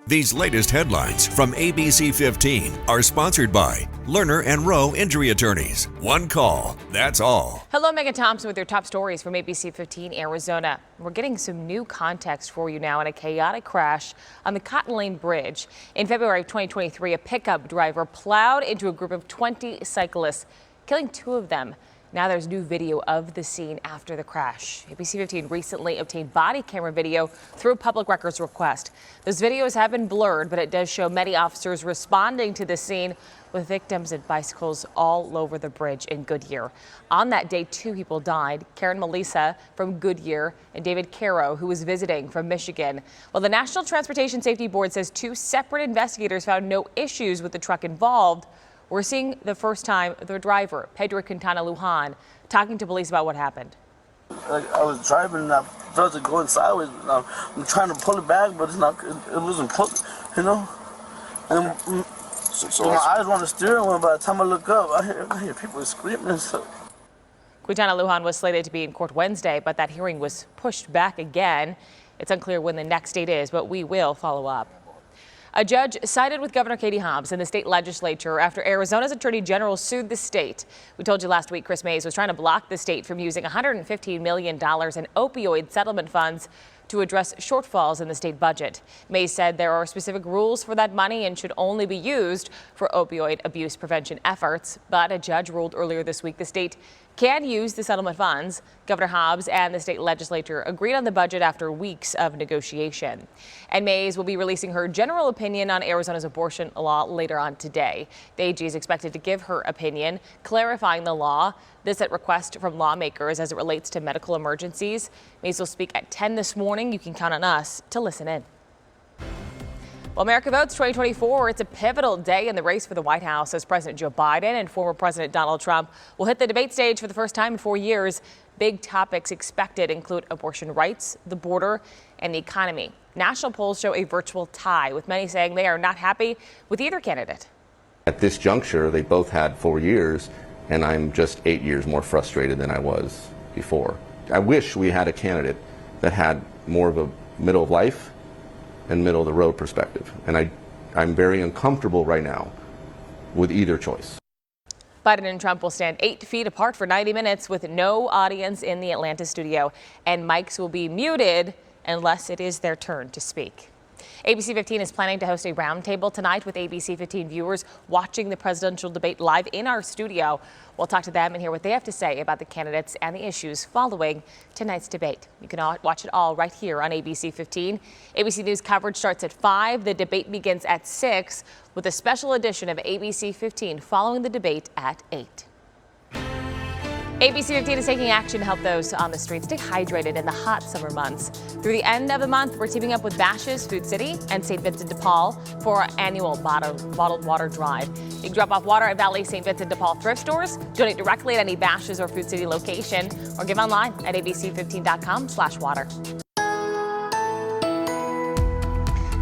These latest headlines from ABC15 are sponsored by Lerner and Rowe Injury Attorneys. One call, that's all. Hello, Megan Thompson with your top stories from ABC15 Arizona. We're getting some new context for you now in a chaotic crash on the Cotton Lane Bridge. In February of 2023, a pickup driver plowed into a group of 20 cyclists, killing 2 of them. Now there's new video of the scene after the crash. ABC15 recently obtained body camera video through a public records request. Those videos have been blurred, but it does show many officers responding to the scene with victims and bicycles all over the bridge in Goodyear. On that day, 2 people died, Karen Melissa from Goodyear and David Caro, who was visiting from Michigan. Well, the National Transportation Safety Board says 2 separate investigators found no issues with the truck involved. We're seeing the first time the driver, Pedro Quintana Lujan, talking to police about what happened. I was driving and I felt it going sideways. I'm trying to pull it back, but it wasn't pulling, you know? And so my eyes were on the steering wheel. By the time I look up, I hear people screaming. So. Quintana Lujan was slated to be in court Wednesday, but that hearing was pushed back again. It's unclear when the next date is, but we will follow up. A judge sided with Governor Katie Hobbs in the state legislature after Arizona's attorney general sued the state. We told you last week Chris Mays was trying to block the state from using $115 million in opioid settlement funds to address shortfalls in the state budget. Mays said there are specific rules for that money and should only be used for opioid abuse prevention efforts. But a judge ruled earlier this week the state can use the settlement funds. Governor Hobbs and the state legislature agreed on the budget after weeks of negotiation. And Mays will be releasing her general opinion on Arizona's abortion law later on today. The AG is expected to give her opinion, clarifying the law. This at request from lawmakers as it relates to medical emergencies. Mays will speak at 10 this morning. You can count on us to listen in. Well, America Votes 2024, it's a pivotal day in the race for the White House as President Joe Biden and former President Donald Trump will hit the debate stage for the first time in 4 years. Big topics expected include abortion rights, the border, and the economy. National polls show a virtual tie, with many saying they are not happy with either candidate. At this juncture, they both had 4 years, and I'm just 8 years more frustrated than I was before. I wish we had a candidate that had more of a middle of life and middle of the road perspective. And I'm very uncomfortable right now with either choice. Biden and Trump will stand 8 feet apart for 90 minutes with no audience in the Atlanta studio, and mics will be muted unless it is their turn to speak. ABC15 is planning to host a roundtable tonight with ABC15 viewers watching the presidential debate live in our studio. We'll talk to them and hear what they have to say about the candidates and the issues following tonight's debate. You can watch it all right here on ABC15. ABC News coverage starts at 5. The debate begins at 6 with a special edition of ABC15 following the debate at 8. ABC15 is taking action to help those on the streets stay hydrated in the hot summer months. Through the end of the month, we're teaming up with Bash's Food City and St. Vincent de Paul for our annual bottled water drive. You can drop off water at Valley St. Vincent de Paul thrift stores, donate directly at any Bash's or Food City location, or give online at abc15.com/water.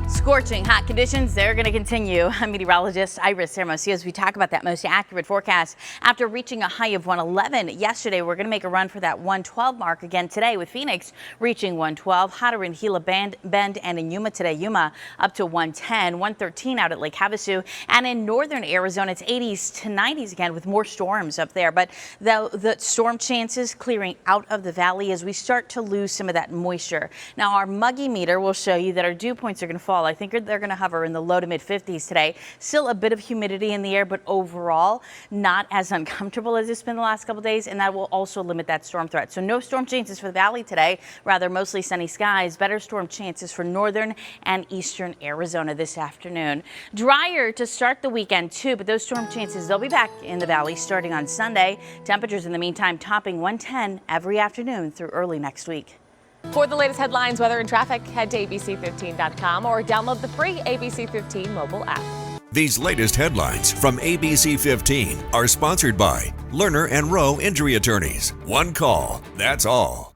Scorching hot conditions, they're going to continue. I'm meteorologist Iris Hermosillo as we talk about that most accurate forecast. After reaching a high of 111 yesterday, we're going to make a run for that 112 mark again today, with Phoenix reaching 112. Hotter in Gila Bend and in Yuma today. Yuma up to 110, 113 out at Lake Havasu. And in northern Arizona, it's 80s to 90s again with more storms up there. But the storm chances clearing out of the valley as we start to lose some of that moisture. Now, our muggy meter will show you that our dew points are going to fall. I think they're going to hover in the low to mid 50s today. Still a bit of humidity in the air, but overall not as uncomfortable as it's been the last couple days, and that will also limit that storm threat. So no storm chances for the valley today, rather mostly sunny skies. Better storm chances for northern and eastern Arizona this afternoon. Drier to start the weekend too, but those storm chances, they'll be back in the valley starting on Sunday. Temperatures in the meantime topping 110 every afternoon through early next week. For the latest headlines, weather, and traffic, head to abc15.com or download the free ABC15 mobile app. These latest headlines from ABC15 are sponsored by Lerner and Rowe Injury Attorneys. One call, that's all.